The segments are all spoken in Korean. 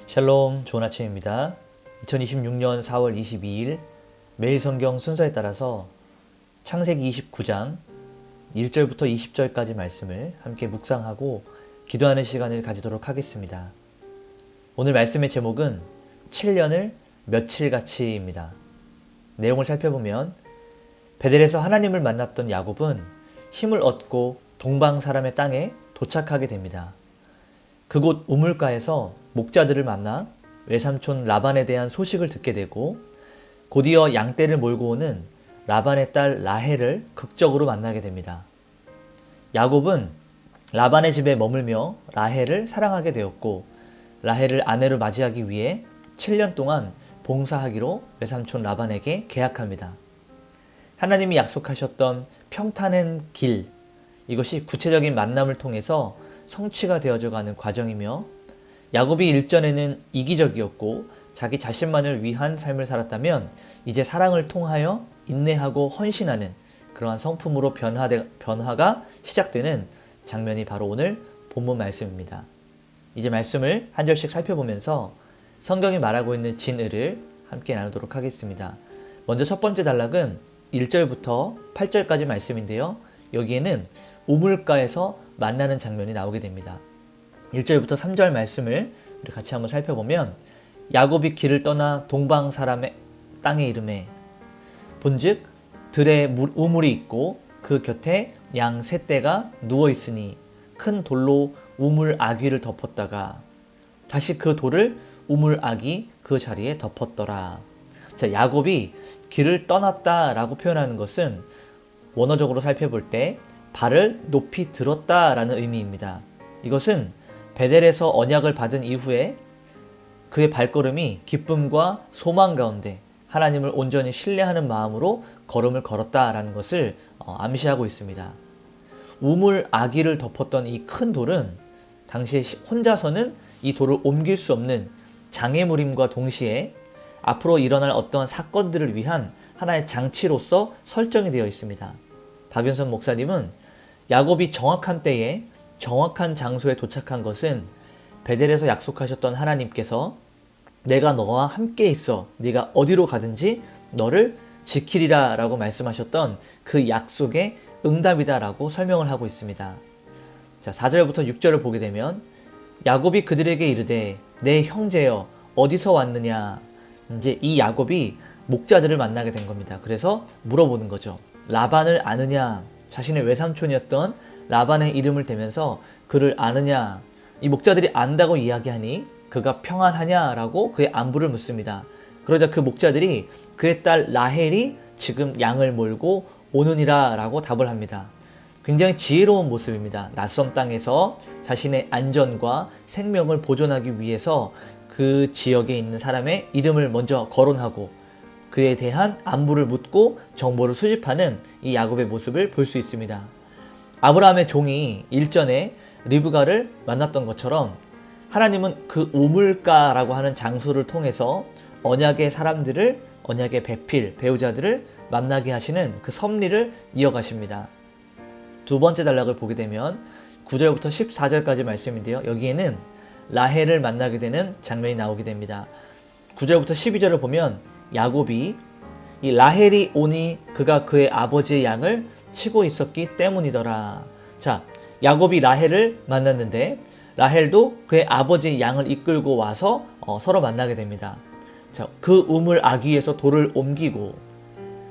샬롬, 좋은 아침입니다. 2026년 4월 22일 매일 성경 순서에 따라서 창세기 29장 1절부터 20절까지 말씀을 함께 묵상하고 기도하는 시간을 가지도록 하겠습니다. 오늘 말씀의 제목은 7년을 며칠같이입니다. 내용을 살펴보면 베델에서 하나님을 만났던 야곱은 힘을 얻고 동방 사람의 땅에 도착하게 됩니다. 그곳 우물가에서 목자들을 만나 외삼촌 라반에 대한 소식을 듣게 되고 곧이어 양떼를 몰고 오는 라반의 딸 라헬을 극적으로 만나게 됩니다. 야곱은 라반의 집에 머물며 라헬을 사랑하게 되었고 라헬을 아내로 맞이하기 위해 7년 동안 봉사하기로 외삼촌 라반에게 계약합니다. 하나님이 약속하셨던 평탄한 길, 이것이 구체적인 만남을 통해서 성취가 되어져가는 과정이며 야곱이 일전에는 이기적이었고 자기 자신만을 위한 삶을 살았다면 이제 사랑을 통하여 인내하고 헌신하는 그러한 성품으로 변화가 시작되는 장면이 바로 오늘 본문 말씀입니다. 이제 말씀을 한 절씩 살펴보면서 성경이 말하고 있는 진의를 함께 나누도록 하겠습니다. 먼저 첫 번째 단락은 1절부터 8절까지 말씀인데요. 여기에는 우물가에서 만나는 장면이 나오게 됩니다. 1절부터 3절 말씀을 우리 같이 한번 살펴보면 야곱이 길을 떠나 동방 사람의 땅에 이르매 본즉 들에 우물이 있고 그 곁에 양 세 떼가 누워 있으니 큰 돌로 우물 아귀를 덮었다가 다시 그 돌을 우물 아귀 그 자리에 덮었더라. 자, 야곱이 길을 떠났다라고 표현하는 것은 원어적으로 살펴볼 때 발을 높이 들었다라는 의미입니다. 이것은 베델에서 언약을 받은 이후에 그의 발걸음이 기쁨과 소망 가운데 하나님을 온전히 신뢰하는 마음으로 걸음을 걸었다라는 것을 암시하고 있습니다. 우물 아귀를 덮었던 이 큰 돌은 당시에 혼자서는 이 돌을 옮길 수 없는 장애물임과 동시에 앞으로 일어날 어떠한 사건들을 위한 하나의 장치로서 설정이 되어 있습니다. 박윤선 목사님은 야곱이 정확한 때에 정확한 장소에 도착한 것은 베델에서 약속하셨던 하나님께서 내가 너와 함께 있어 네가 어디로 가든지 너를 지키리라 라고 말씀하셨던 그 약속의 응답이다 라고 설명을 하고 있습니다. 자, 4절부터 6절을 보게 되면 야곱이 그들에게 이르되 내 형제여 어디서 왔느냐. 이제 이 야곱이 목자들을 만나게 된 겁니다. 그래서 물어보는 거죠. 라반을 아느냐. 자신의 외삼촌이었던 라반의 이름을 대면서 그를 아느냐. 이 목자들이 안다고 이야기하니 그가 평안하냐라고 그의 안부를 묻습니다. 그러자 그 목자들이 그의 딸 라헬이 지금 양을 몰고 오느니라 라고 답을 합니다. 굉장히 지혜로운 모습입니다. 낯선 땅에서 자신의 안전과 생명을 보존하기 위해서 그 지역에 있는 사람의 이름을 먼저 거론하고 그에 대한 안부를 묻고 정보를 수집하는 이 야곱의 모습을 볼 수 있습니다. 아브라함의 종이 일전에 리브가를 만났던 것처럼 하나님은 그 우물가라고 하는 장소를 통해서 언약의 사람들을, 언약의 배우자들을 만나게 하시는 그 섭리를 이어가십니다. 두 번째 단락을 보게 되면 9절부터 14절까지 말씀인데요. 여기에는 라헬을 만나게 되는 장면이 나오게 됩니다. 9절부터 12절을 보면 야곱이 이 라헬이 오니 그가 그의 아버지의 양을 치고 있었기 때문이더라. 자, 야곱이 라헬을 만났는데 라헬도 그의 아버지의 양을 이끌고 와서 서로 만나게 됩니다. 자, 그 우물 아귀에서 돌을 옮기고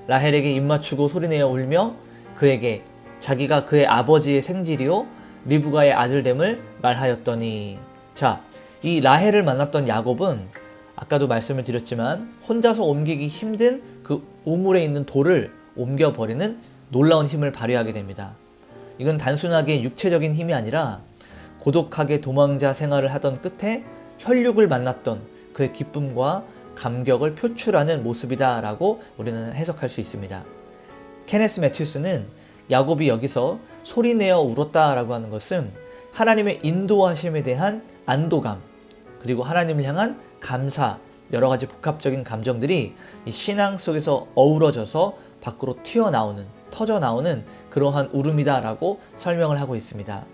라헬에게 입맞추고 소리내어 울며 그에게 자기가 그의 아버지의 생질이요 리브가의 아들됨을 말하였더니. 자, 이 라헬을 만났던 야곱은 아까도 말씀을 드렸지만 혼자서 옮기기 힘든 그 우물에 있는 돌을 옮겨버리는 놀라운 힘을 발휘하게 됩니다. 이건 단순하게 육체적인 힘이 아니라 고독하게 도망자 생활을 하던 끝에 혈육을 만났던 그의 기쁨과 감격을 표출하는 모습이다 라고 우리는 해석할 수 있습니다. 케네스 매튜스는 야곱이 여기서 소리내어 울었다 라고 하는 것은 하나님의 인도하심에 대한 안도감, 그리고 하나님을 향한 감사, 여러 가지 복합적인 감정들이 이 신앙 속에서 어우러져서 밖으로 튀어나오는, 터져나오는 그러한 울음이다라고 설명을 하고 있습니다.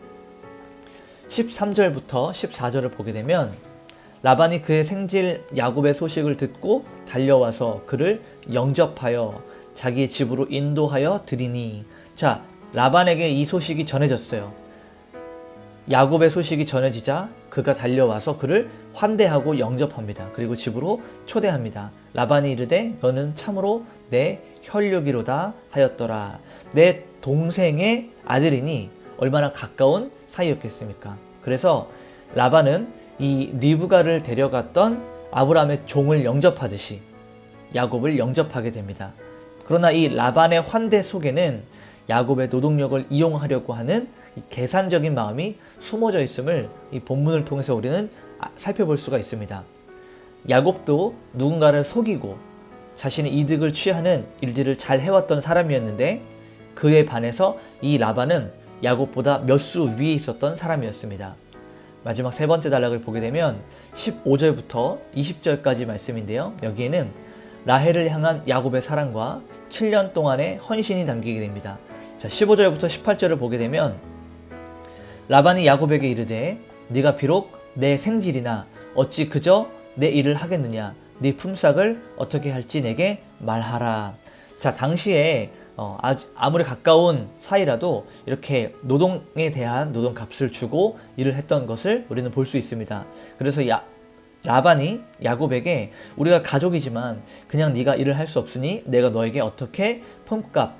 13절부터 14절을 보게 되면 라반이 그의 생질 야곱의 소식을 듣고 달려와서 그를 영접하여 자기의 집으로 인도하여 드리니. 자, 라반에게 이 소식이 전해졌어요. 야곱의 소식이 전해지자 그가 달려와서 그를 환대하고 영접합니다. 그리고 집으로 초대합니다. 라반이 이르되 너는 참으로 내 혈육이로다 하였더라. 내 동생의 아들이니 얼마나 가까운 사이였겠습니까? 그래서 라반은 이 리브가를 데려갔던 아브라함의 종을 영접하듯이 야곱을 영접하게 됩니다. 그러나 이 라반의 환대 속에는 야곱의 노동력을 이용하려고 하는 이 계산적인 마음이 숨어져 있음을 이 본문을 통해서 우리는 살펴볼 수가 있습니다. 야곱도 누군가를 속이고 자신의 이득을 취하는 일들을 잘 해왔던 사람이었는데 그에 반해서 이 라반은 야곱보다 몇 수 위에 있었던 사람이었습니다. 마지막 세 번째 단락을 보게 되면 15절부터 20절까지 말씀인데요. 여기에는 라헬을 향한 야곱의 사랑과 7년 동안의 헌신이 담기게 됩니다. 자, 15절부터 18절을 보게 되면 라반이 야곱에게 이르되 네가 비록 내 생질이나 어찌 그저 내 일을 하겠느냐, 네 품삯을 어떻게 할지 내게 말하라. 자, 당시에 아무리 가까운 사이라도 이렇게 노동에 대한 노동값을 주고 일을 했던 것을 우리는 볼 수 있습니다. 그래서 라반이 야곱에게 우리가 가족이지만 그냥 네가 일을 할 수 없으니 내가 너에게 어떻게 품값,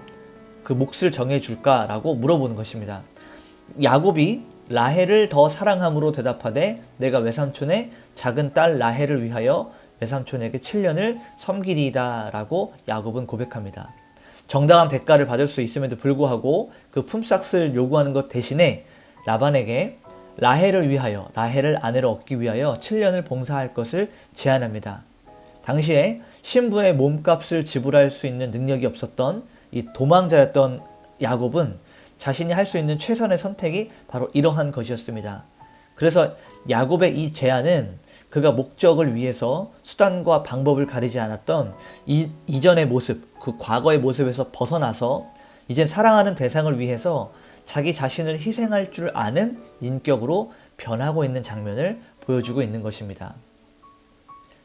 그 몫을 정해줄까? 라고 물어보는 것입니다. 야곱이 라헬을 더 사랑함으로 대답하되 내가 외삼촌의 작은 딸 라헬을 위하여 외삼촌에게 7년을 섬기리이다 라고 야곱은 고백합니다. 정당한 대가를 받을 수 있음에도 불구하고 그 품삯을 요구하는 것 대신에 라반에게 라헬을 위하여, 라헬을 아내로 얻기 위하여 7년을 봉사할 것을 제안합니다. 당시에 신부의 몸값을 지불할 수 있는 능력이 없었던 이 도망자였던 야곱은 자신이 할 수 있는 최선의 선택이 바로 이러한 것이었습니다. 그래서 야곱의 이 제안은 그가 목적을 위해서 수단과 방법을 가리지 않았던 이전의 모습, 그 과거의 모습에서 벗어나서 이젠 사랑하는 대상을 위해서 자기 자신을 희생할 줄 아는 인격으로 변하고 있는 장면을 보여주고 있는 것입니다.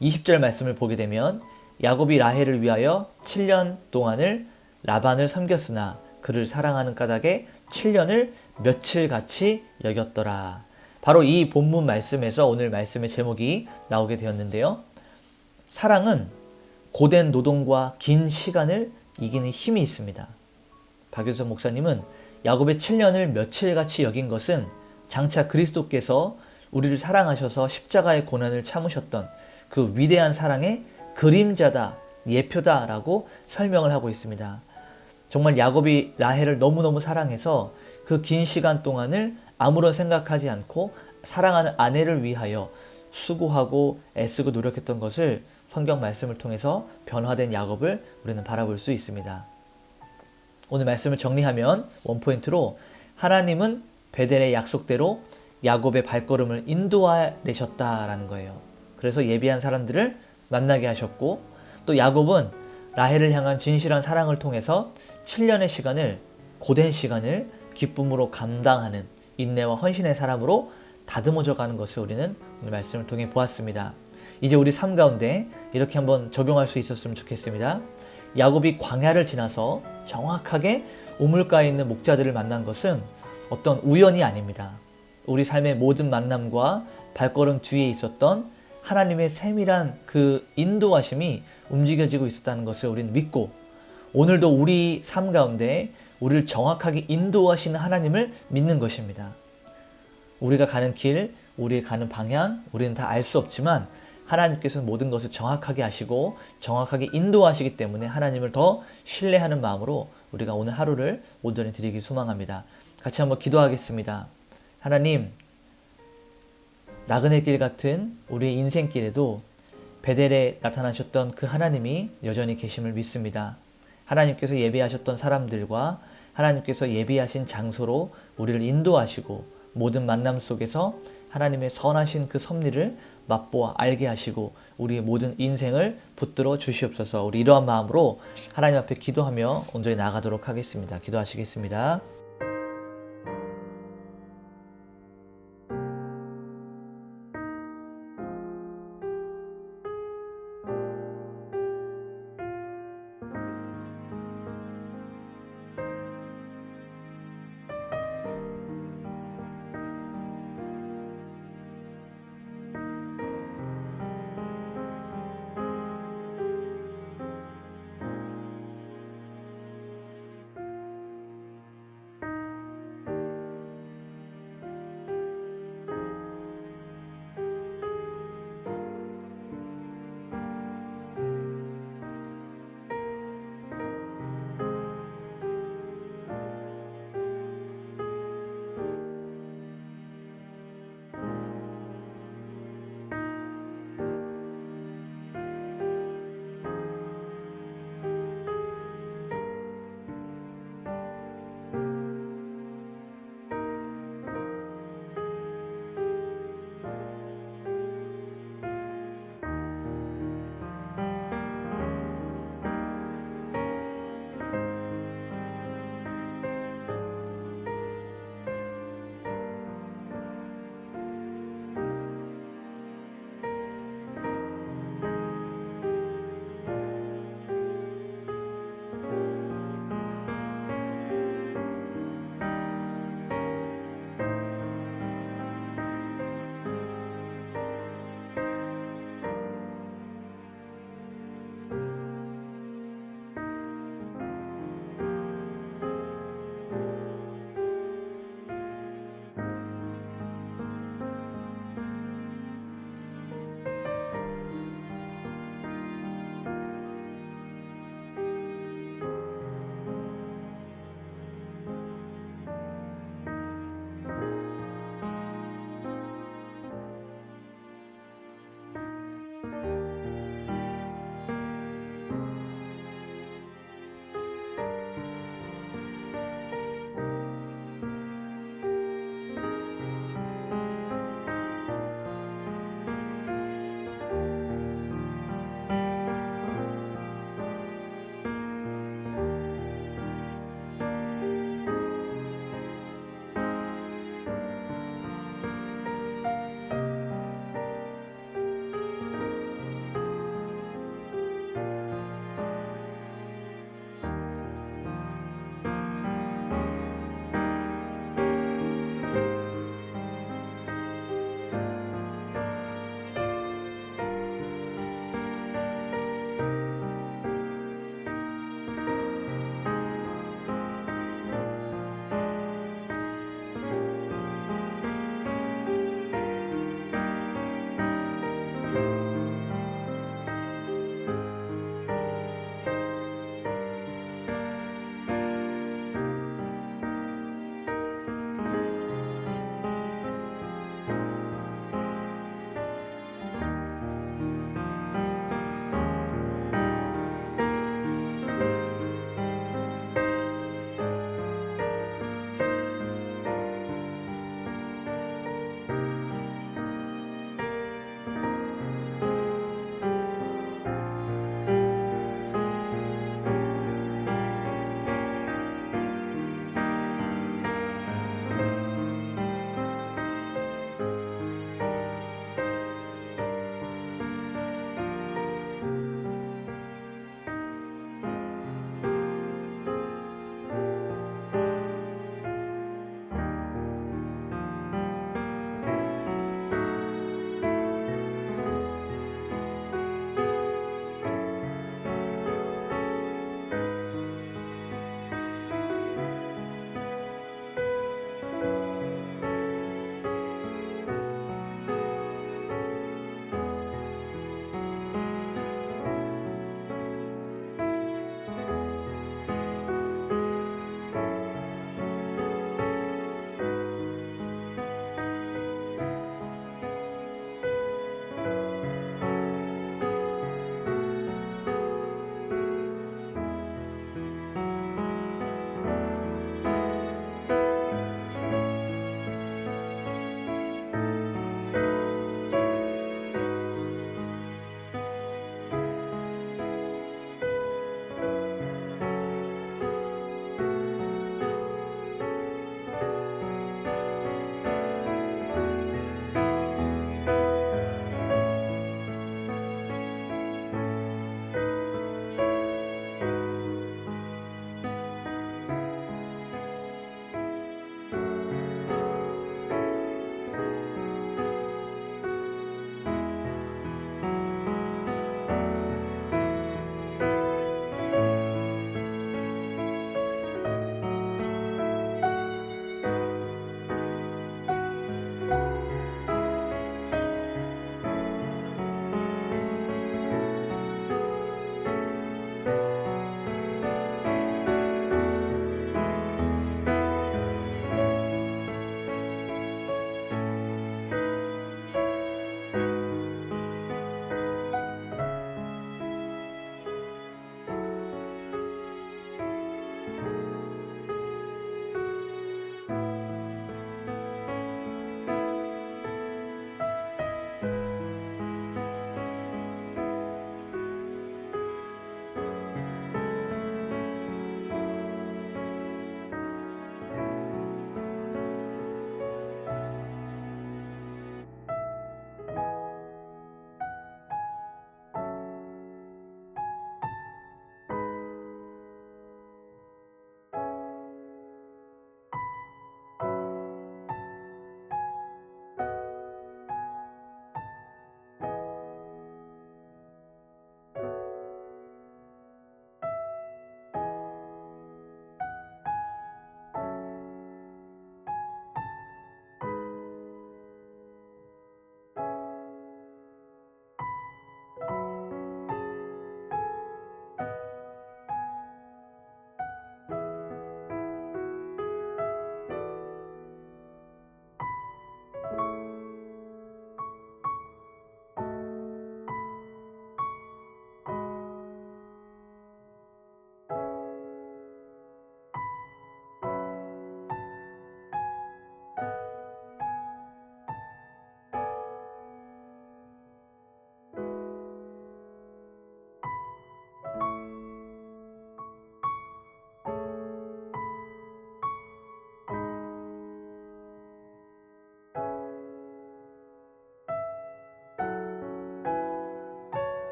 20절 말씀을 보게 되면 야곱이 라헬을 위하여 7년 동안을 라반을 섬겼으나 그를 사랑하는 까닭에 7년을 며칠같이 여겼더라. 바로 이 본문 말씀에서 오늘 말씀의 제목이 나오게 되었는데요. 사랑은 고된 노동과 긴 시간을 이기는 힘이 있습니다. 박유선 목사님은 야곱의 7년을 며칠같이 여긴 것은 장차 그리스도께서 우리를 사랑하셔서 십자가의 고난을 참으셨던 그 위대한 사랑의 그림자다, 예표다라고 설명을 하고 있습니다. 정말 야곱이 라헬을 너무너무 사랑해서 그 긴 시간 동안을 아무런 생각하지 않고 사랑하는 아내를 위하여 수고하고 애쓰고 노력했던 것을 성경 말씀을 통해서 변화된 야곱을 우리는 바라볼 수 있습니다. 오늘 말씀을 정리하면 원포인트로 하나님은 베델의 약속대로 야곱의 발걸음을 인도하내셨다라는 거예요. 그래서 예비한 사람들을 만나게 하셨고 또 야곱은 라헬을 향한 진실한 사랑을 통해서 7년의 시간을, 고된 시간을 기쁨으로 감당하는 인내와 헌신의 사람으로 다듬어져 가는 것을 우리는 오늘 말씀을 통해 보았습니다. 이제 우리 삶 가운데 이렇게 한번 적용할 수 있었으면 좋겠습니다. 야곱이 광야를 지나서 정확하게 우물가에 있는 목자들을 만난 것은 어떤 우연이 아닙니다. 우리 삶의 모든 만남과 발걸음 뒤에 있었던 하나님의 세밀한 그 인도하심이 움직여지고 있었다는 것을 우리는 믿고 오늘도 우리 삶 가운데 우리를 정확하게 인도하시는 하나님을 믿는 것입니다. 우리가 가는 길, 우리의 가는 방향, 우리는 다 알 수 없지만 하나님께서는 모든 것을 정확하게 아시고 정확하게 인도하시기 때문에 하나님을 더 신뢰하는 마음으로 우리가 오늘 하루를 온전히 드리길 소망합니다. 같이 한번 기도하겠습니다. 하나님, 나그네 길 같은 우리의 인생길에도 베델에 나타나셨던 그 하나님이 여전히 계심을 믿습니다. 하나님께서 예비하셨던 사람들과 하나님께서 예비하신 장소로 우리를 인도하시고 모든 만남 속에서 하나님의 선하신 그 섭리를 맛보아 알게 하시고 우리의 모든 인생을 붙들어 주시옵소서. 우리 이러한 마음으로 하나님 앞에 기도하며 온전히 나아가도록 하겠습니다. 기도하시겠습니다.